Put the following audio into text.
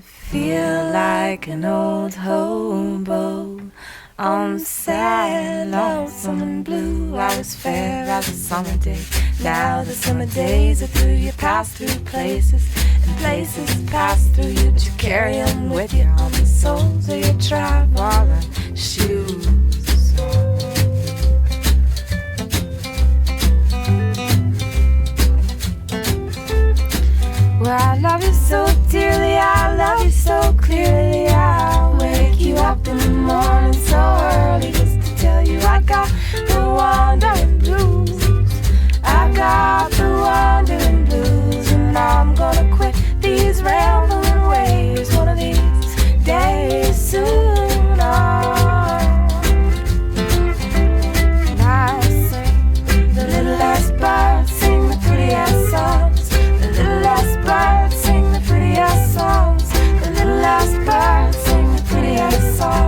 feel like an old hobo on the sad, lonesome and blue. I was fair as a summer day. Now the summer days are through. You pass through places, and places pass through you, but you carry them with you on the soles of your traveling shoes. Well, I love you so dearly, I love you so clearly. I'll wake you up in the morning so early just to tell you I got the wandering blues. I got the wandering blues, and I'm gonna quit these rambling ways one of these days soon. And I sing the littlest birds, sing the prettiest songs. The littlest birds sing the prettiest songs. The littlest birds sing the prettiest songs.